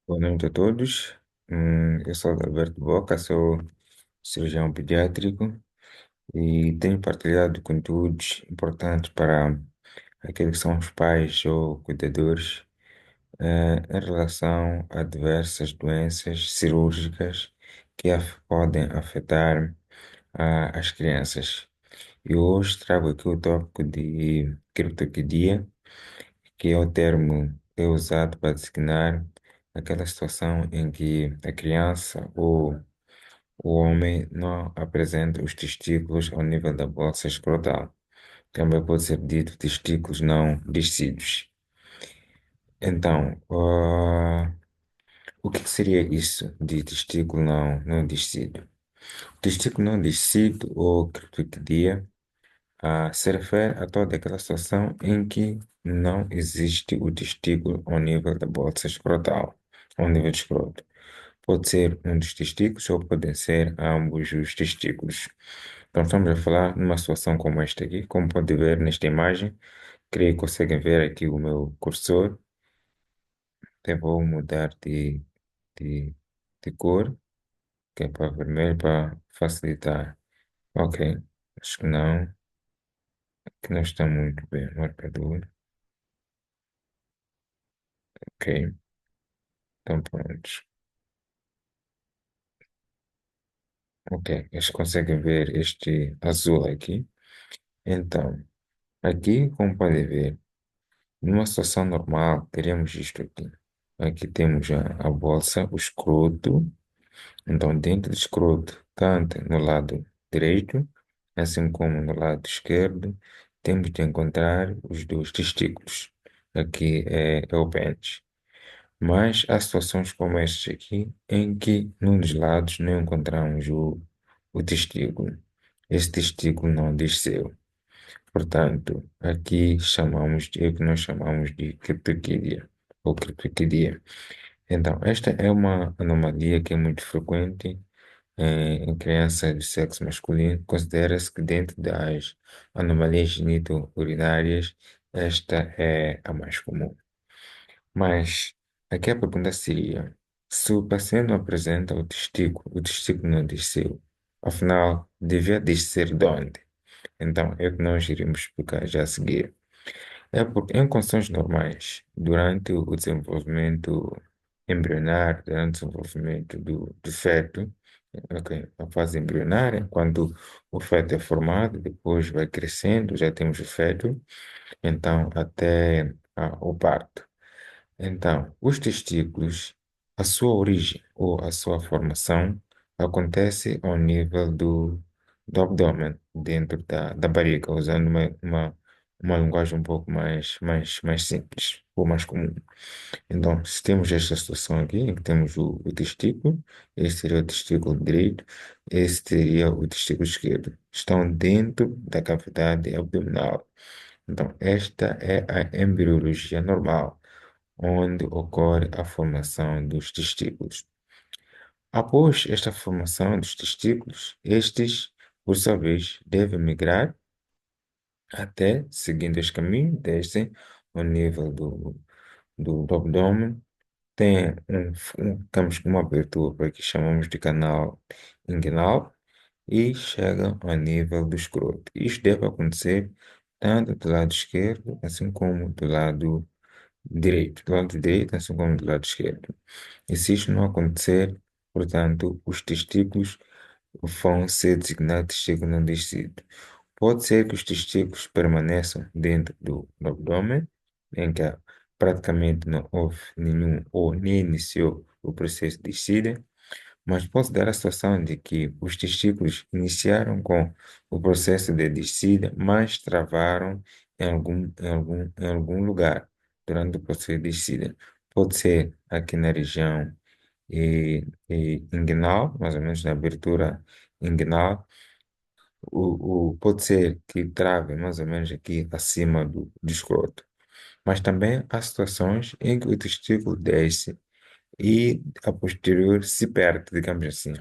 Boa noite a todos. Eu sou Alberto Boca, sou cirurgião pediátrico e tenho partilhado conteúdos importantes para aqueles que são os pais ou cuidadores em relação a diversas doenças cirúrgicas que podem afetar as crianças. E hoje trago aqui o tópico de criptoquidia, que é o termo que é usado para designar aquela situação em que a criança ou o homem não apresenta os testículos ao nível da bolsa escrotal. Também pode ser dito testículos não descidos. Então, o que seria isso de testículo não descido? O testículo não descido ou criptoquidia se refere a toda aquela situação em que não existe o testículo ao nível da bolsa escrotal, ao nível do escroto. Pode ser um dos testículos ou podem ser ambos os testículos. Então, estamos a falar numa situação como esta aqui, como pode ver nesta imagem. Creio que conseguem ver aqui o meu cursor. Até vou mudar de, de cor, que é para vermelho, para facilitar. Ok, acho que não está muito bem o marcador. Ok, então pronto. Ok, eles conseguem ver este azul aqui. Então, aqui, como podem ver, numa situação normal, teremos isto aqui. Aqui temos a bolsa, o escroto. Então, dentro do escroto, tanto no lado direito, assim como no lado esquerdo, temos de encontrar os dois testículos. Aqui é o pênis. Mas há situações como estas aqui, em que num dos lados não encontramos o testículo. Esse testículo não desceu. Portanto, aqui é o que nós chamamos de criptorquidia ou criptorquidia. Então, esta é uma anomalia que é muito frequente em crianças do sexo masculino. Considera-se que dentro das anomalias genito-urinárias, esta é a mais comum. Mas aqui a pergunta seria: se o paciente não apresenta o testículo não desceu, afinal, devia descer de onde? Então, é o que nós iremos explicar já a seguir. É porque em condições normais, durante o desenvolvimento embrionário, durante o desenvolvimento do feto, ok, a fase embrionária, quando o feto é formado, depois vai crescendo, já temos o feto, então até o parto. Então, os testículos, a sua origem ou a sua formação acontece ao nível do abdômen, dentro da barriga, usando uma linguagem um pouco mais simples ou mais comum. Então, se temos esta situação aqui, em que temos o testículo, esse seria o testículo direito, esse seria o testículo esquerdo. Estão dentro da cavidade abdominal. Então, esta é a embriologia normal onde ocorre a formação dos testículos. Após esta formação dos testículos, estes, por sua vez, devem migrar até, seguindo este caminho, descem ao nível do abdômen, tem temos uma abertura que chamamos de canal inguinal e chegam ao nível do escroto. Isto deve acontecer tanto do lado esquerdo, assim como do lado direito, do lado direito, assim como do lado esquerdo. E se isto não acontecer, portanto, os testículos vão ser designados testículo não descido. Pode ser que os testículos permaneçam dentro do abdômen, em que praticamente não houve nenhum ou nem iniciou o processo de descida, mas pode dar a situação de que os testículos iniciaram com o processo de descida, mas travaram em algum lugar durante o processo de descida. Pode ser aqui na região inguinal, mais ou menos na abertura inguinal. Pode ser que trave mais ou menos aqui acima do escroto. Mas também há situações em que o testículo desce e a posterior se perde, digamos assim,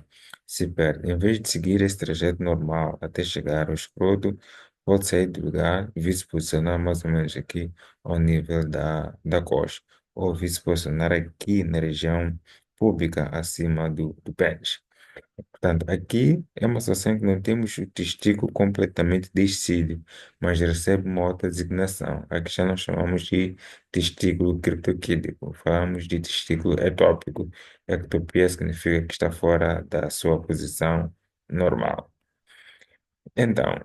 se perde. Em vez de seguir esse trajeto normal até chegar ao escroto, pode sair do lugar e vir se posicionar mais ou menos aqui ao nível da coxa. ou se posicionar aqui na região pública acima do pênis. Portanto, aqui é uma situação que não temos o testículo completamente descido, mas recebe uma outra designação. Aqui já nós chamamos de testículo criptoquídico. Falamos de testículo etópico. Ectopia significa que está fora da sua posição normal. Então,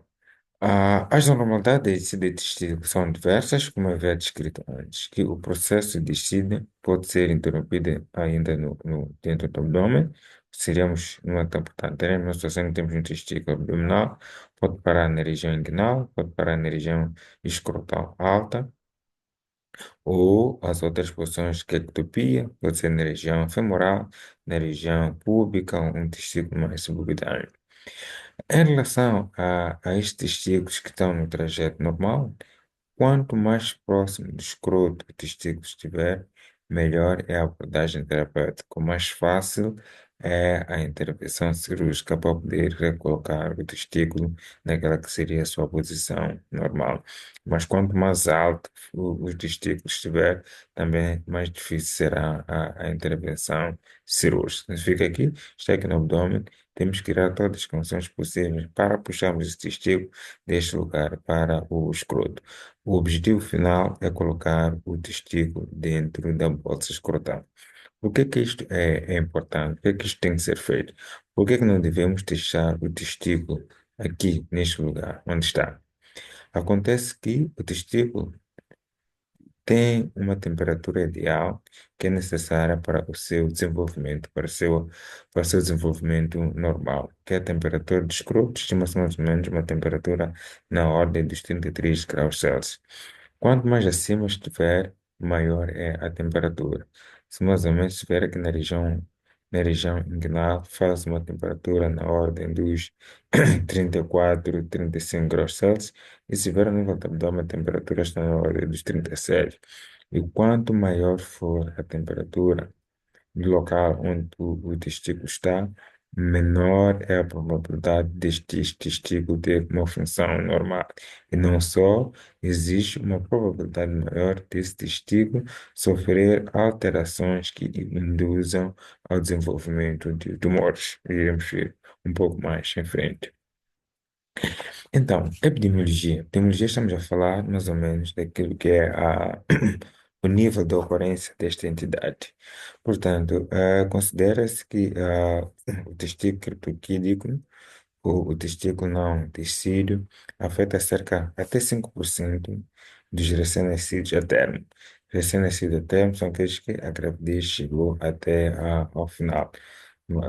as normalidades de descida são diversas, como eu havia descrito antes, que o processo de descida pode ser interrompido ainda dentro do abdômen. Seríamos portanto, teremos uma situação que temos um testículo abdominal, pode parar na região inguinal, pode parar na região escrotal alta, ou as outras posições que é ectopia, pode ser na região femoral, na região púbica, um testículo mais suborbital. Em relação a estes testículos que estão no trajeto normal, quanto mais próximo do escroto o testículo estiver, melhor é a abordagem terapêutica. Mais fácil é a intervenção cirúrgica para poder recolocar o testículo naquela que seria a sua posição normal. Mas quanto mais alto o testículo estiver, também mais difícil será a intervenção cirúrgica. Significa aqui, está aqui no abdômen, temos que tirar todas as condições possíveis para puxarmos esse testículo deste lugar para o escroto. O objetivo final é colocar o testículo dentro da bolsa escrotal. Por que que isto é importante? Por que que isto tem que ser feito? Por que que não devemos deixar o testículo aqui, neste lugar, onde está? Acontece que o testículo tem uma temperatura ideal que é necessária para o seu desenvolvimento, para o seu desenvolvimento normal, que é a temperatura do escroto, estima-se mais ou menos uma temperatura na ordem dos 33 graus Celsius. Quanto mais acima estiver, maior é a temperatura. Se mais ou menos estiver aqui na região inguinal, faz uma temperatura na ordem dos 34, 35 graus Celsius. E se estiver a nível do abdômen, a temperatura está na ordem dos 37. E quanto maior for a temperatura, do local onde o testículo está, menor é a probabilidade deste testículo ter uma função normal. E não só, existe uma probabilidade maior desse testículo sofrer alterações que induzam ao desenvolvimento de tumores. Iremos ver um pouco mais em frente. Então, epidemiologia. Epidemiologia estamos a falar mais ou menos daquilo que é o nível de ocorrência desta entidade. Portanto, considera-se que o testículo criptoquídico, o testículo não tecido, afeta cerca até 5% dos recém-nascidos a termo. Recém-nascidos a termo são aqueles que a gravidez chegou até ao final,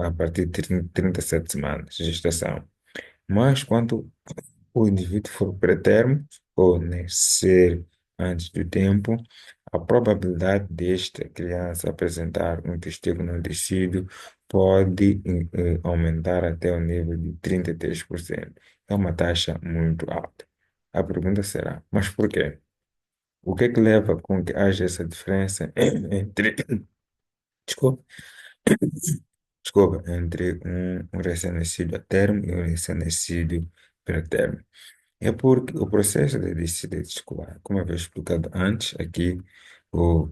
a partir de 37 semanas de gestação. Mas quando o indivíduo for pretermo ou nascer antes do tempo, a probabilidade desta criança apresentar um testículo não descido pode aumentar até o nível de 33%. É uma taxa muito alta. A pergunta será, mas por quê? O que é que leva com que haja essa diferença entre, desculpa, entre um recém-nascido a termo e um recém-nascido pré-termo? É porque o processo de descida escolar, como eu havia explicado antes, aqui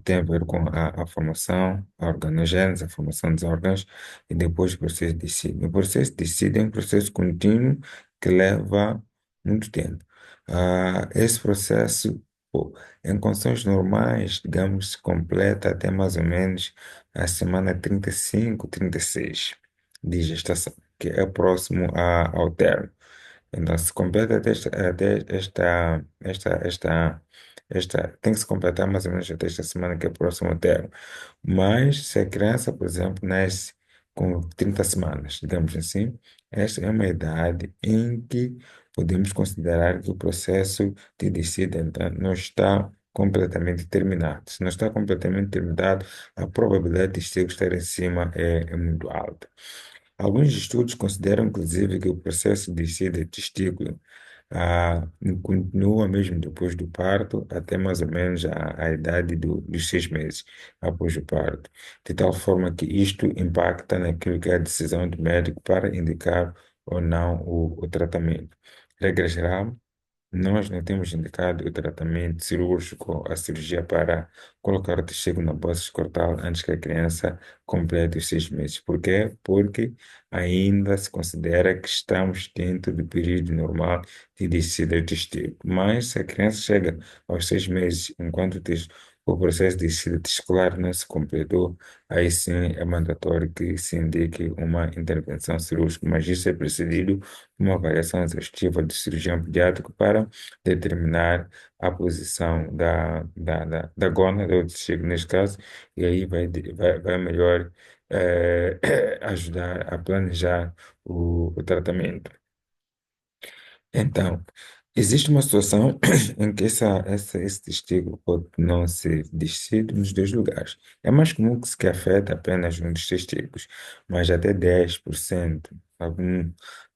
tem a ver com a formação, a organogênese, a formação dos órgãos e depois o processo de descida. O processo de descida é um processo contínuo que leva muito tempo. Esse processo, pô, em condições normais, digamos, se completa até mais ou menos a semana 35, 36 de gestação, que é próximo ao término. Então, se completa tem que se completar mais ou menos até esta semana que é próximo ao termo. Mas se a criança, por exemplo, nasce com 30 semanas, digamos assim, esta é uma idade em que podemos considerar que o processo de descida então, não está completamente terminado. Se não está completamente terminado, a probabilidade de estar em cima é muito alta. Alguns estudos consideram, inclusive, que o processo de descida de testículo continua mesmo depois do parto, até mais ou menos a idade dos 6 meses após o parto, de tal forma que isto impacta naquilo que é a decisão do médico para indicar ou não o tratamento. Regra geral, Nós não temos indicado o tratamento cirúrgico, a cirurgia para colocar o testículo na bolsa escrotal antes que a criança complete os 6 meses. Por quê? Porque ainda se considera que estamos dentro do período normal de descida do testículo. Mas se a criança chega aos 6 meses, enquanto o processo de descida testicular não se completou, aí sim é mandatório que se indique uma intervenção cirúrgica, mas isso é precedido de uma avaliação exaustiva do cirurgião pediátrico para determinar a posição da gônada, ou testículo neste caso, e aí vai melhor ajudar a planejar o tratamento. Então, existe uma situação em que esse testículo pode não ser descido nos dois lugares. É mais comum que afeta apenas um dos testículos, mas até 10%.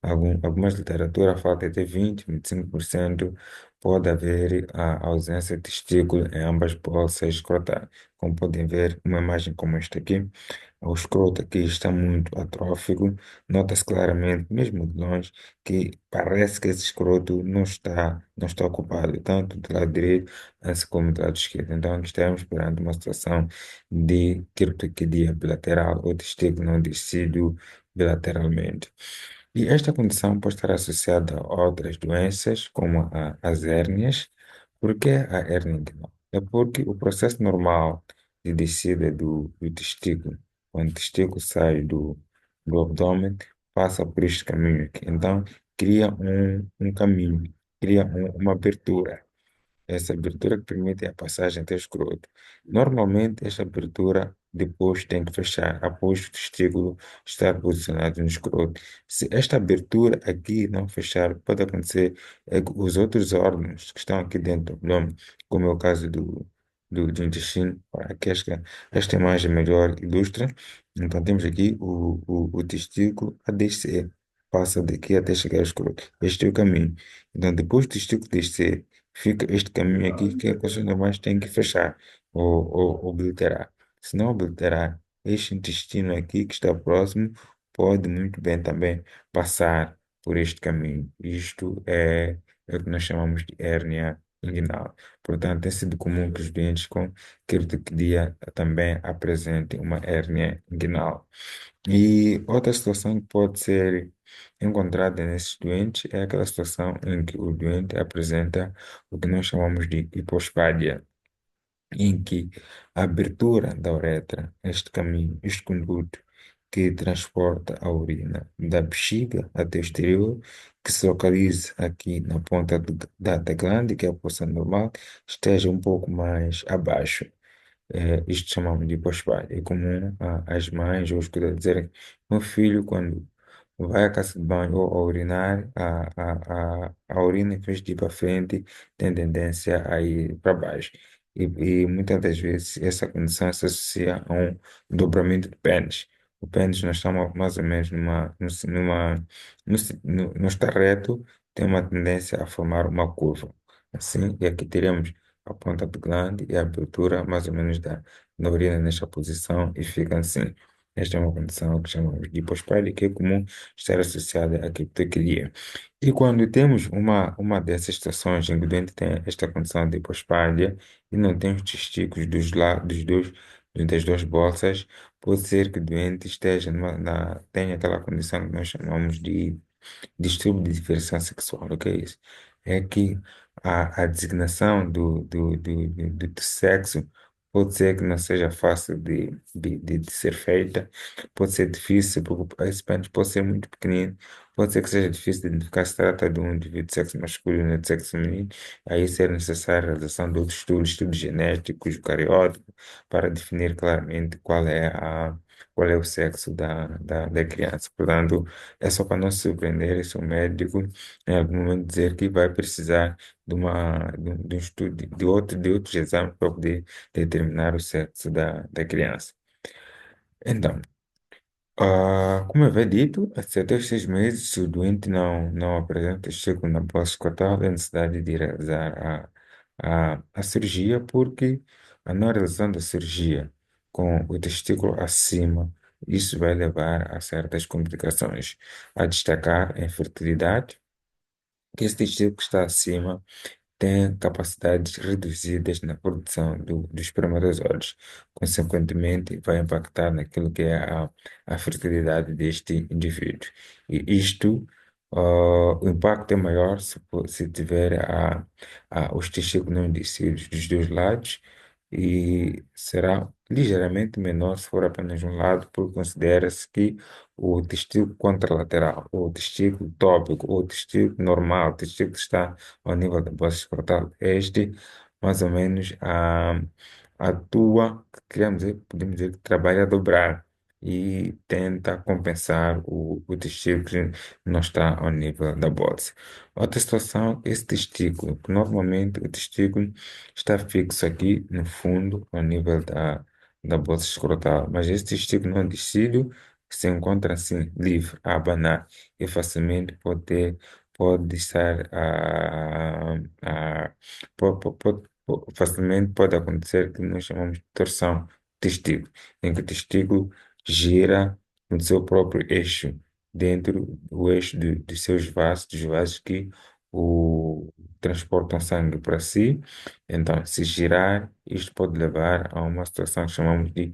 Algumas literaturas falam que até 20, 25% pode haver a ausência de testículo em ambas bolsas escrotais. Como podem ver, uma imagem como esta aqui, o escroto aqui está muito atrófico, nota-se claramente, mesmo de longe, que parece que esse escroto não está ocupado, tanto do lado direito assim como do lado esquerdo. Então, aqui estamos perante uma situação de quirtoquidia bilateral ou testículo não descido bilateralmente. E esta condição pode estar associada a outras doenças, como as hérnias. Por que a hérnia inguinal? É porque o processo normal de descida do testículo, quando o testículo sai do abdômen, passa por este caminho aqui. Então, cria um caminho, cria uma abertura. Essa abertura que permite a passagem até o escroto. Normalmente, esta abertura depois tem que fechar, após o testículo estar posicionado no escroto. Se esta abertura aqui não fechar, pode acontecer que os outros órgãos que estão aqui dentro do abdômen, como é o caso do intestino, aqui esta imagem melhor ilustra. Então, temos aqui o testículo a descer, passa daqui até chegar ao escroto. Este é o caminho. Então, depois do testículo descer, fica este caminho aqui que as pessoas normais têm que fechar ou obliterar. Se não obliterar, este intestino aqui que está próximo pode muito bem também passar por este caminho. Isto é o que nós chamamos de hérnia inguinal. Portanto, tem sido comum que os doentes com quirotecnia também apresentem uma hérnia inguinal. E outra situação que pode ser encontrada nesses doentes é aquela situação em que o doente apresenta o que nós chamamos de hipospádia, em que a abertura da uretra, este caminho, este conduto que transporta a urina da bexiga até o exterior, que se localiza aqui na ponta da glande, que é a posição normal, esteja um pouco mais abaixo. Isto chamamos de hipospada. É comum as mães ou os cuidadores dizerem: meu filho, quando vai à casa de banho ou a urinar, a urina, em vez de ir para frente, tem tendência a ir para baixo. E muitas das vezes essa condição se associa a um dobramento de pênis. O pênis, nós estamos mais ou menos não está reto, tem uma tendência a formar uma curva. Assim, e aqui teremos a ponta do glande e a abertura mais ou menos da urina nesta posição e fica assim. Esta é uma condição que chamamos de hipospadia, que é comum estar associada à criptoquilia. E quando temos uma dessas situações em que o doente tem esta condição de hipospadia e não tem os testículos dos lados das duas bolsas, pode ser que o doente esteja tenha aquela condição que nós chamamos de distúrbio de diversão sexual. O que é isso? É que a designação do sexo pode ser que não seja fácil de ser feita, pode ser difícil, porque esse pênis pode ser muito pequenino, pode ser que seja difícil de identificar se trata de um indivíduo de sexo masculino ou de sexo feminino, aí ser necessária a realização de outros estudos genéticos, cariótipos, para definir claramente qual é o sexo da criança. Portanto, é só para não se surpreender se o médico em algum momento dizer que vai precisar de um estudo, de outros exames para poder determinar o sexo da criança. Então, como eu havia dito, até os 6 meses, se o doente não apresenta estímulo na pós-escotal, é necessidade de realizar a cirurgia, porque a não realização da cirurgia com o testículo acima, isso vai levar a certas complicações, a destacar a infertilidade, que esse testículo que está acima tem capacidades reduzidas na produção dos espermatozoides. Consequentemente, vai impactar naquilo que é a fertilidade deste indivíduo. E isto, o impacto é maior se tiver os testículos não descidos dos dois lados e será ligeiramente menor se for apenas um lado, porque considera-se que o testículo contralateral, ou o testículo tópico, ou o testículo normal, o testículo que está ao nível da base escrotal. Este, mais ou menos, atua, queremos dizer, podemos dizer que trabalha a dobrar e tenta compensar o testículo que não está ao nível da bolsa. Outra situação, esse testículo, que normalmente o testículo está fixo aqui no fundo, ao nível da bolsa escrotal, mas esse testículo não descido se encontra assim livre a abanar e facilmente pode estar facilmente pode acontecer que nós chamamos de torção do testículo, em que o testículo gira no seu próprio eixo, dentro do eixo dos seus vasos, dos vasos que transportam sangue para si. Então, se girar, isto pode levar a uma situação que chamamos de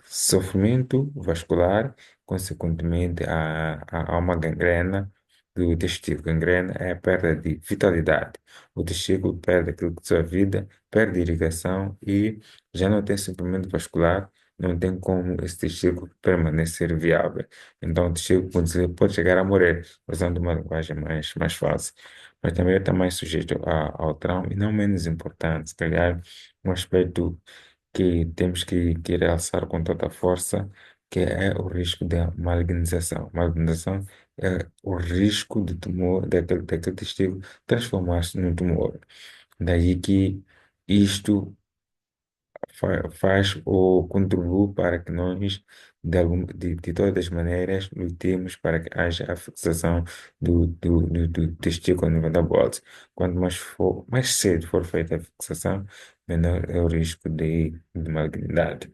sofrimento vascular, consequentemente há uma gangrena do testículo. Gangrena é a perda de vitalidade. O testículo perde aquilo que é sua vida, perde irrigação e já não tem suprimento vascular, não tem como esse testículo permanecer viável. Então, o testículo pode chegar a morrer, usando uma linguagem mais fácil. Mas também está mais sujeito ao trauma e não menos importante, se calhar, um aspecto que temos que realçar com toda a força, que é o risco da malignização. Malignização é o risco de tumor, daquele testículo transformar-se num tumor. Daí que isto faz ou contribui para que nós, de todas as maneiras, lutemos para que haja a fixação do testículo a nível da bolsa. Quanto mais cedo for feita a fixação, menor é o risco de malignidade.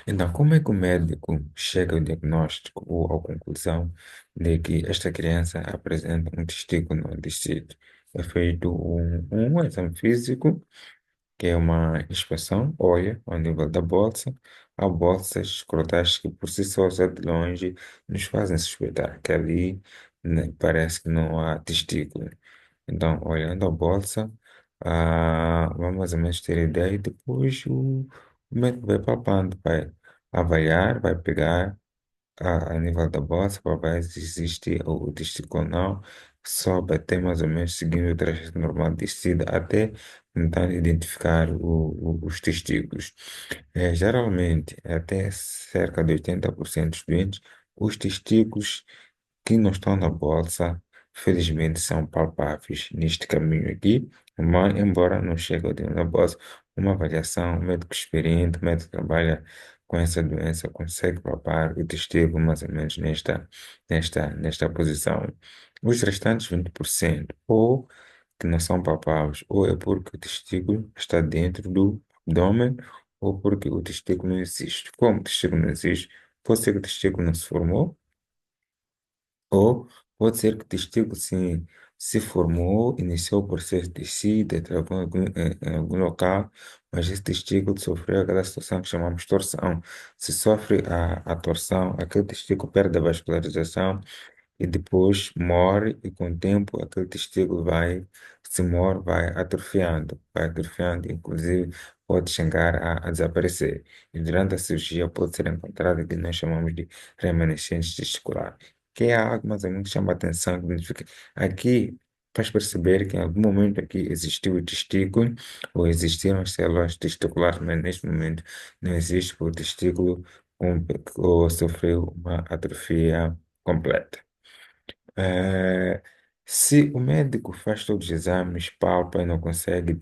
Então, como é que o médico chega ao diagnóstico ou à conclusão de que esta criança apresenta um testículo não descido? É feito um exame físico, que é uma inspeção, olha, ao nível da bolsa. Há bolsas escrotais que por si só, já de longe, nos fazem suspeitar que ali, né, parece que não há testículo. Então, olhando a bolsa, vamos mais ou menos ter ideia e depois o médico vai palpando, vai avaliar, vai pegar a nível da bolsa para ver se existe o testículo ou não, sobe até mais ou menos seguindo o trajeto normal de descida até tentar identificar os testículos. Geralmente, até cerca de 80% dos doentes, os testículos que não estão na bolsa, felizmente são palpáveis neste caminho aqui, mas embora não chegue ao na bolsa, uma avaliação, um médico experiente, um médico que trabalha com essa doença, consegue palpar o testículo mais ou menos nesta posição. Os restantes 20%, ou que não são palpáveis, ou é porque o testículo está dentro do abdômen, ou porque o testículo não existe. Como o testículo não existe, pode ser que o testículo não se formou, ou pode ser que o testículo se formou, iniciou o processo de descida, travou em algum local, mas esse testículo sofreu aquela situação que chamamos torção. Se sofre a torção, aquele testículo perde a vascularização e depois morre, e com o tempo aquele testículo se morre, vai atrofiando, inclusive pode chegar a desaparecer. E durante a cirurgia pode ser encontrado o que nós chamamos de remanescentes testicular, que é algo mais ou menos que chama a atenção, que significa aqui faz perceber que em algum momento aqui existiu o testículo, ou existiram as células testiculares, mas neste momento não existe, porque o testículo ou sofreu uma atrofia completa. Eh, Se o médico faz todos os exames, palpa e não consegue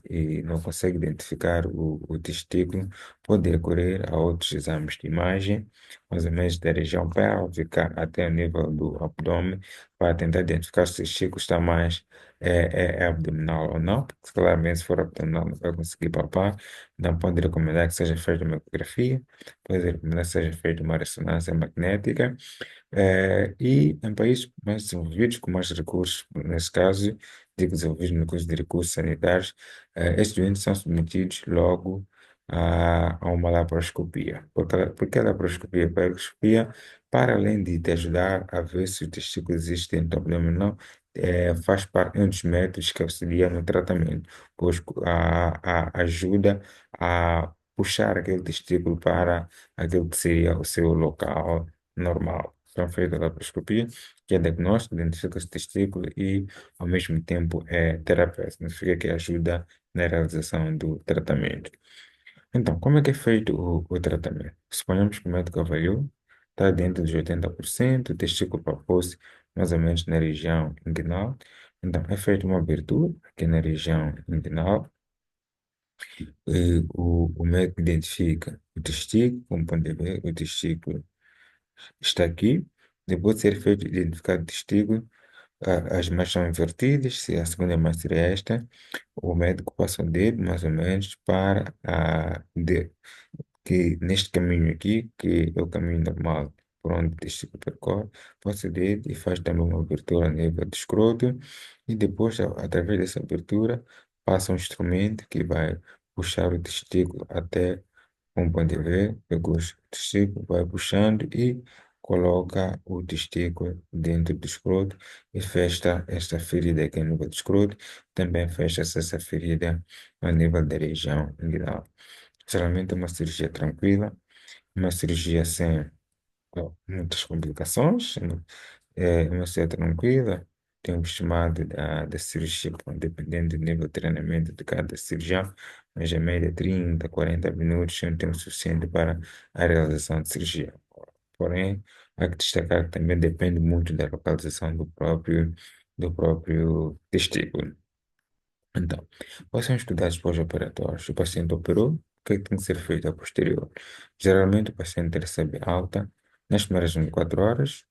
identificar o testículo, pode recorrer a outros exames de imagem, mais ou menos da região pélvica até o nível do abdômen, para tentar identificar se o testículo está mais é abdominal ou não, porque claramente se for abdominal não vai conseguir palpar, então pode recomendar que seja feita uma ecografia, pode recomendar que seja feita uma ressonância magnética, e em países mais desenvolvidos, com mais recursos, nesse caso, digo desenvolvidos no curso de recursos sanitários, estes doentes são submetidos logo a uma laparoscopia. Porque a laparoscopia? Para a laparoscopia, para além de te ajudar a ver se o testículo existe dentro do abdômen ou não, faz parte de um dos métodos que auxilia no tratamento, pois ajuda a puxar aquele testículo para aquele que seria o seu local normal. Então, feita a laparoscopia, que é diagnóstico, identifica-se o testículo e, ao mesmo tempo, é terapia. Significa que ajuda na realização do tratamento. Então, como é que é feito o tratamento? Suponhamos que o médico avaliou, está dentro dos 80%, o testículo palpou-se mais ou menos na região inguinal. Então, é feita uma abertura aqui na região inguinal, e o médico identifica o testículo, como pode ver, o testículo está aqui. Depois de ser feito identificado o testículo, as mãos são invertidas, se a segunda mão seria esta, o médico passa o dedo mais ou menos para que neste caminho aqui, que é o caminho normal por onde o testículo percorre, passa o dedo e faz também uma abertura a nível do escroto e depois, através dessa abertura, passa um instrumento que vai puxar o testículo até um ponto de ver, pega o testículo, vai puxando e coloca o testículo dentro do escroto e fecha esta ferida aqui no nível do escroto, também fecha essa ferida a nível da região inguinal. Geralmente é uma cirurgia tranquila, uma cirurgia sem muitas complicações, né? É uma cirurgia tranquila, tem um estimado da cirurgia, bom, dependendo do nível de treinamento de cada cirurgião, mas a média 30, 40 minutos é um tempo suficiente para a realização de cirurgia. Porém, há que destacar que também depende muito da localização do próprio testículo. Então, quais são os cuidados pós-operatórios? O paciente operou, o que é que tem que ser feito a posterior? Geralmente, o paciente recebe alta nas primeiras 24 horas,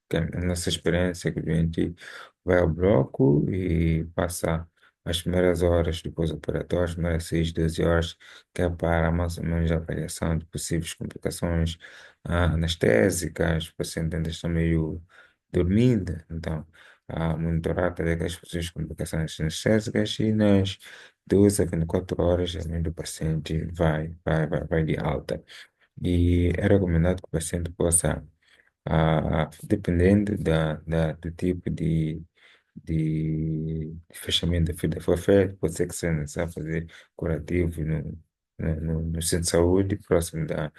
que é a nossa experiência é que o doente vai ao bloco e passa as primeiras horas do pós-operatório, as primeiras 6, 12 horas, que é para mais ou menos a avaliação de possíveis complicações anestésicas, o paciente ainda está meio dormindo, então a monitorar para ver as possíveis complicações anestésicas e nas 12 a 24 horas, além do paciente vai de alta. E é recomendado que o paciente possa, dependendo do tipo de fechamento da ferida for feito, pode ser que seja necessário fazer curativo no centro de saúde, próximo da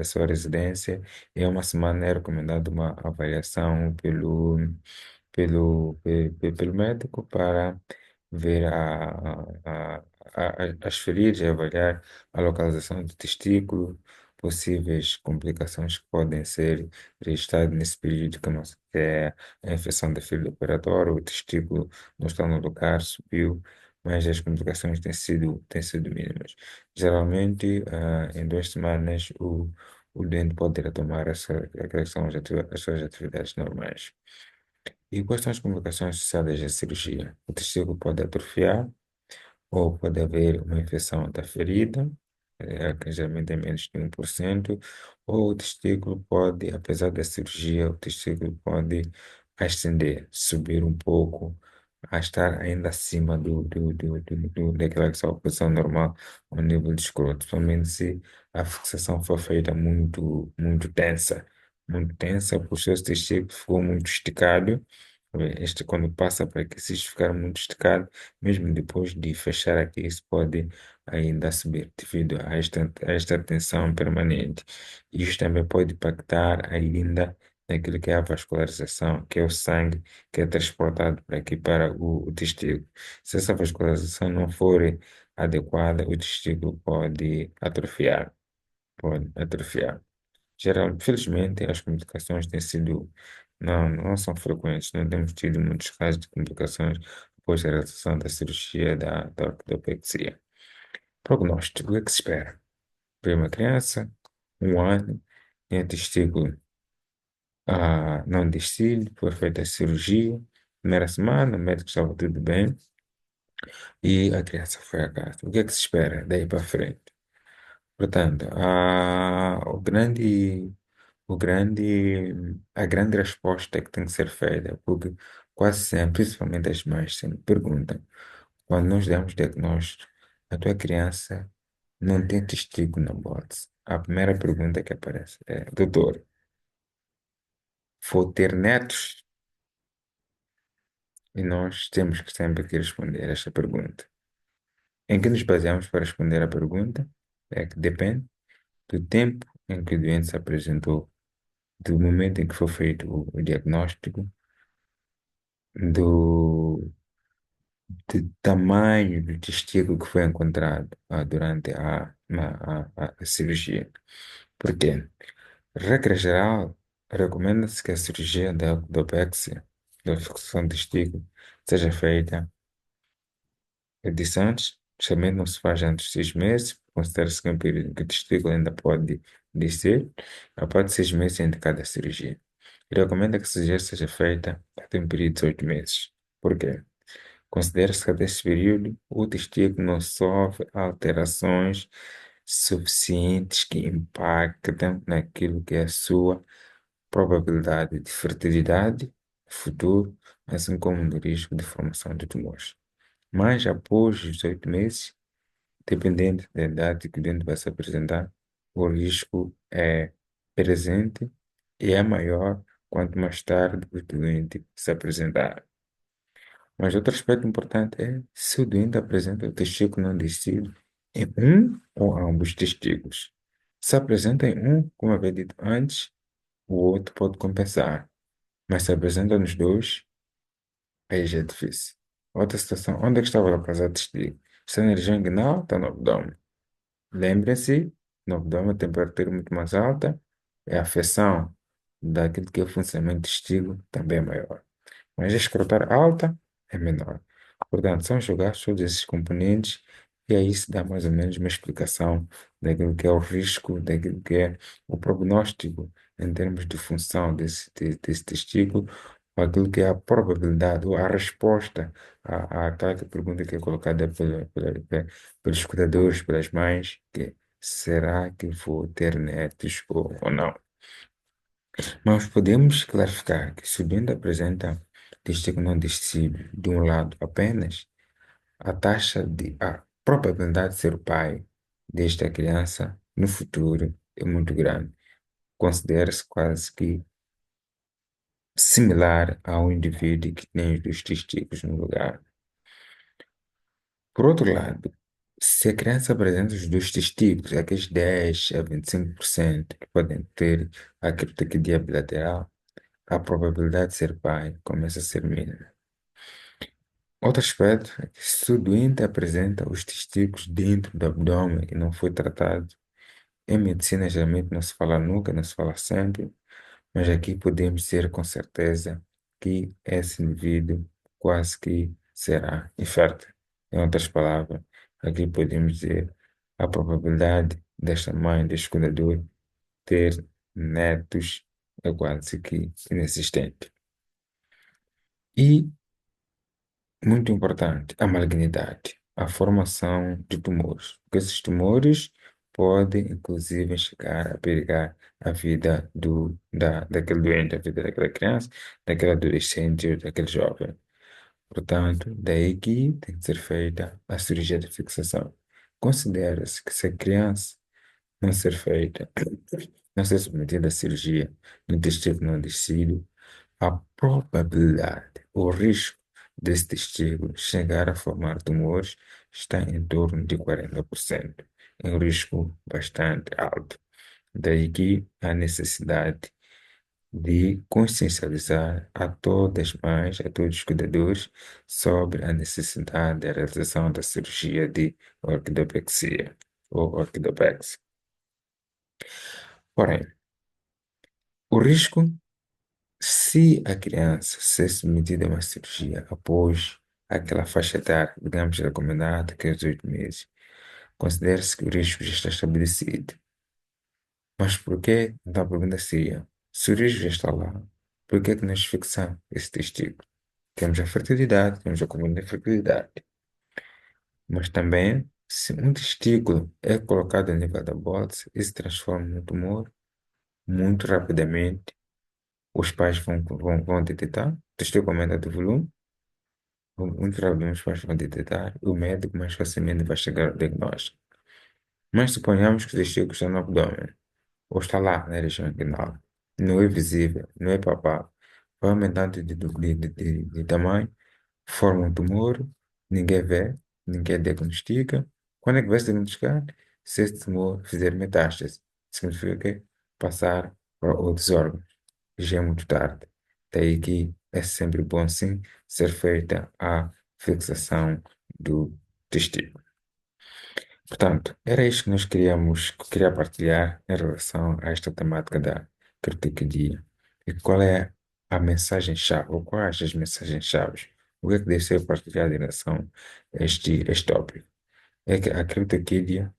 sua residência. E é uma semana é recomendado uma avaliação pelo médico para ver as feridas, avaliar a localização do testículo, possíveis complicações que podem ser registradas nesse período que é a infecção da ferida operatória, o testículo não está no lugar, subiu, mas as complicações têm sido mínimas. Geralmente, em 2 semanas, o doente pode retomar aquelas que são as suas atividades normais. E quais são as complicações associadas à cirurgia? O testículo pode atrofiar, ou pode haver uma infecção da ferida, que geralmente é menos de 1%, ou o testículo pode, apesar da cirurgia, o testículo pode ascender, subir um pouco, a estar ainda acima daquela que é a posição normal ao nível do escroto, somente se a fixação for feita muito tensa, porque o seu testículo ficou muito esticado. Este, quando passa para que se isto ficar muito esticado, mesmo depois de fechar aqui, isso pode ainda subir devido a esta tensão permanente. Isto também pode impactar ainda naquilo que é a vascularização, que é o sangue que é transportado para aqui para o testículo. Se essa vascularização não for adequada, o testículo pode atrofiar. Felizmente, as complicações não são frequentes, não temos tido muitos casos de complicações após a realização da cirurgia da ortodopexia. Prognóstico, o que é que se espera? Ver uma criança, 1 ano, tem testículo Não descilho, foi feita a cirurgia. Primeira semana, o médico estava tudo bem e a criança foi a casa. O que é que se espera daí para frente? Portanto, a grande resposta que tem que ser feita, porque quase sempre, principalmente as mães, sempre perguntam, quando nós damos diagnóstico, a tua criança não tem testículo na bode. A primeira pergunta que aparece é, doutor, vou ter netos? E nós temos que sempre que responder esta pergunta. Em que nos baseamos para responder a pergunta? É que depende do tempo em que o doente se apresentou, do momento em que foi feito o diagnóstico, do, do tamanho do testículo que foi encontrado durante a cirurgia. Por quê? Regra geral, recomenda-se que a cirurgia da ortodopexia, da fixação de testículo, seja feita de antes, geralmente não se faz antes de 6 meses, considera-se que é um período que o testículo ainda pode descer, após de 6 meses é indicada a cirurgia. E recomenda que a cirurgia seja feita até um período de 8 meses. Por quê? Considera-se que até esse período o testículo não sofre alterações suficientes que impactam naquilo que é a sua probabilidade de fertilidade futuro, assim como no risco de formação de tumores. Mas após os 8 meses, dependendo da idade que o doente vai se apresentar, o risco é presente e é maior quanto mais tarde o doente se apresentar. Mas outro aspecto importante é se o doente apresenta o testículo não descido em um ou ambos testículos. Se apresenta em um, como havia dito antes, o outro pode compensar. Mas se apresenta nos dois, aí já é difícil. Outra situação, onde é que estava localizado o testículo? Está na região inguinal, está no abdômen. Lembrem-se, no abdômen a temperatura é muito mais alta, é a afecção daquilo que é o funcionamento do intestino também é maior. Mas a escrotar alta é menor. Portanto, são jogados todos esses componentes e aí se dá mais ou menos uma explicação daquilo que é o risco, daquilo que é o prognóstico em termos de função desse testículo, ou aquilo que é a probabilidade ou a resposta à tal pergunta que é colocada pelos escutadores, pelas mães, que é, será que vou ter netos ou não? Mas podemos clarificar que se o doente apresenta testículo não descido de um lado apenas, a probabilidade de ser o pai desta criança no futuro é muito grande. Considera-se quase que similar ao indivíduo que tem os dois testículos no lugar. Por outro lado, se a criança apresenta os dois testículos, aqueles 10 a 25% que podem ter a criptoquidia bilateral, a probabilidade de ser pai começa a ser mínima. Outro aspecto é que se o doente apresenta os testículos dentro do abdômen e não foi tratado, em medicina geralmente não se fala nunca, não se fala sempre, mas aqui podemos dizer com certeza que esse indivíduo quase que será infértil. Em outras palavras, aqui podemos dizer a probabilidade desta mãe, deste cuidador, ter netos é quase que inexistente. E, muito importante, a malignidade, a formação de tumores. Porque esses tumores podem, inclusive, chegar a perigar a vida daquele doente, a vida daquela criança, daquele adolescente ou daquele jovem. Portanto, daí que tem que ser feita a cirurgia de fixação. Considera-se que se a criança não ser feita, não ser submetida à cirurgia no intestino não descido, a probabilidade, o risco desse testículo chegar a formar tumores está em torno de 40%. É um risco bastante alto. Daí que a necessidade de consciencializar a todas as mães, a todos os cuidadores, sobre a necessidade da realização da cirurgia de orquidopexia ou orquidopexia. Porém, o risco, se a criança ser submetida a uma cirurgia após aquela faixa etária, digamos, recomendada, que é os 8 meses, considera-se que o risco já está estabelecido. Mas por que? Então a pergunta seria, Se o risco já está lá, por que é que nós fixamos esse testículo? Temos a fertilidade, temos a comida da fertilidade. Mas também, se um testículo é colocado a nível da bólise e se transforma num tumor, muito rapidamente os pais vão detectar, o testículo aumenta de volume, muito rapidamente os pais vão detectar, e o médico mais facilmente vai chegar ao diagnóstico. Mas suponhamos que o testículo está no abdômen, ou está lá na região inguinal, não é visível, não é palpável, vai aumentando de tamanho, forma um tumor, ninguém vê, ninguém diagnostica. Quando é que vai se diagnosticar? Se esse tumor fizer metástase, significa que passar para outros órgãos. Já é muito tarde. Daí que é sempre bom, sim, ser feita a fixação do testículo. Portanto, era isto que queria partilhar em relação a esta temática da criptoquedia. E qual é a mensagem-chave, ou quais as mensagens-chaves? O que é que deve ser partilhado em relação a este tópico? É que a criptoquedia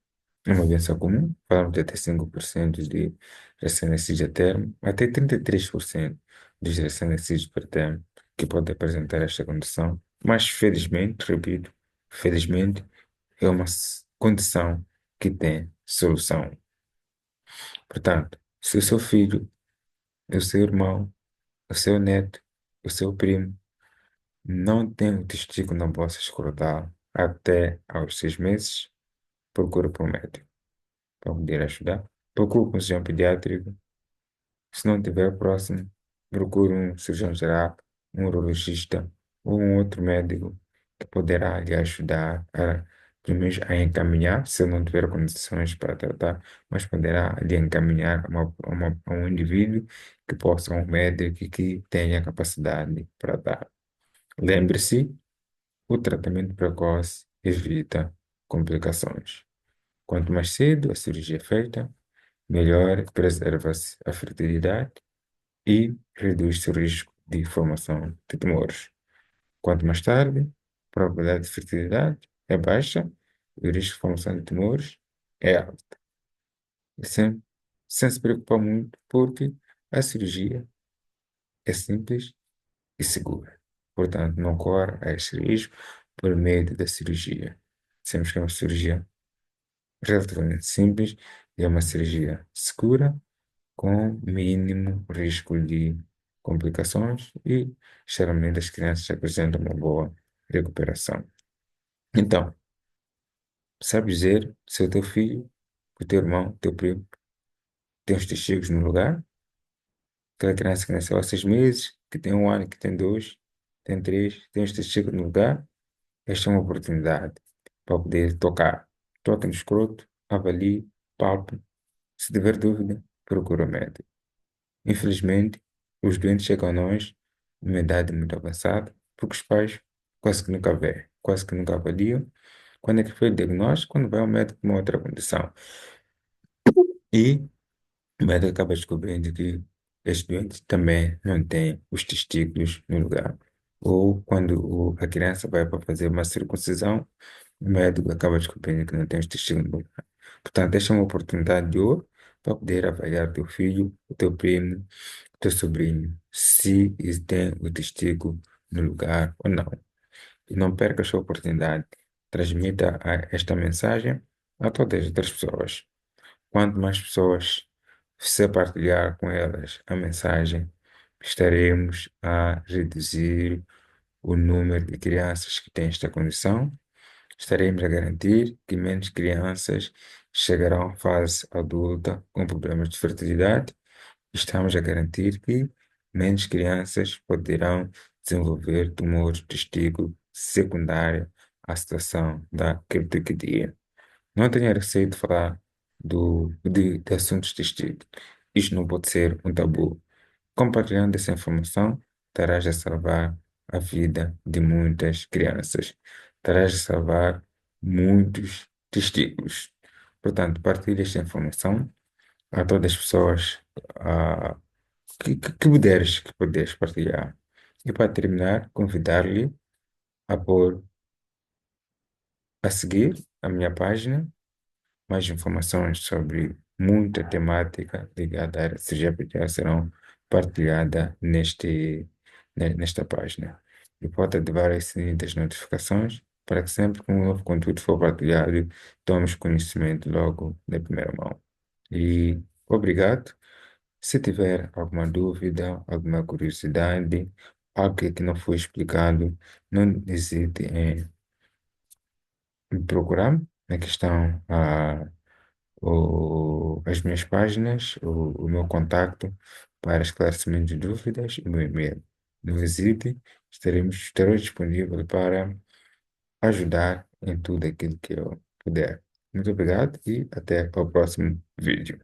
é uma doença comum, falamos de até 5% de recém-nascidos a termo, até 33% dos recém-nascidos per termo que podem apresentar esta condição, mas felizmente, repito, felizmente, é uma condição que tem solução. Portanto, se o seu filho, o seu irmão, o seu neto, o seu primo não tem o testículo na bolsa escrotal até aos 6 meses, procure por um médico para poder ajudar. Procure um cirurgião pediátrico. Se não tiver próximo, procure um cirurgião geral, um urologista ou um outro médico que poderá lhe ajudar a, pelo menos, a encaminhar, se não tiver condições para tratar, mas poderá lhe encaminhar a um indivíduo que possa, um médico que tenha capacidade para dar. Lembre-se, o tratamento precoce evita complicações. Quanto mais cedo a cirurgia é feita, melhor preserva-se a fertilidade e reduz o risco de formação de tumores. Quanto mais tarde, a probabilidade de fertilidade é baixa e o risco de formação de tumores é alto. E sem se preocupar muito, porque a cirurgia é simples e segura. Portanto, não corre a este risco por meio da cirurgia. Sabemos que é uma cirurgia relativamente simples e é uma cirurgia segura com mínimo risco de complicações e, geralmente, as crianças apresentam uma boa recuperação. Então, sabe dizer se o teu filho, o teu irmão, o teu primo tem os testículos no lugar? Aquela criança que nasceu há 6 meses, que tem 1 ano, que tem 2, tem 3, tem os testículos no lugar? Esta é uma oportunidade para poder tocar. Toque no escroto, avalie, palpe. Se tiver dúvida, procura o médico. Infelizmente, os doentes chegam a nós numa idade muito avançada, porque os pais quase que nunca vê, quase que nunca avaliam. Quando é que foi o diagnóstico? Quando vai ao médico com uma outra condição. E o médico acaba descobrindo que este doente também não tem os testículos no lugar. Ou quando a criança vai para fazer uma circuncisão, o médico acaba descobrindo que não tem os testículos no lugar. Portanto, esta é uma oportunidade de ouro para poder avaliar teu filho, o teu primo, teu sobrinho, se ele tem o testículo no lugar ou não. E não perca esta oportunidade. Transmita esta mensagem a todas as outras pessoas. Quanto mais pessoas se partilhar com elas a mensagem, estaremos a reduzir o número de crianças que têm esta condição. Estaremos a garantir que menos crianças chegarão à fase adulta com problemas de fertilidade. Estamos a garantir que menos crianças poderão desenvolver tumores de testículo secundário à situação da criptorquidia. Não tenha receio de falar de assuntos de testículo. Isto não pode ser um tabu. Compartilhando essa informação, estarás a salvar a vida de muitas crianças. Estarás a salvar muitos testículos. Portanto, partilhe esta informação a todas as pessoas ah, que puderes partilhar. E para terminar, convidar-lhe a pôr a seguir a minha página, mais informações sobre muita temática ligada à área de cirurgia pediátrica serão partilhada nesta página. E pode ativar o sininho das notificações para que sempre que um novo conteúdo for partilhado, tomes conhecimento logo na primeira mão. E obrigado. Se tiver alguma dúvida, alguma curiosidade, algo que não foi explicado, não hesite em me procurar. Aqui estão as minhas páginas, o meu contacto para esclarecimento de dúvidas e o meu e-mail. Não hesite, estarei disponível para ajudar em tudo aquilo que eu puder. Muito obrigado e até o próximo vídeo.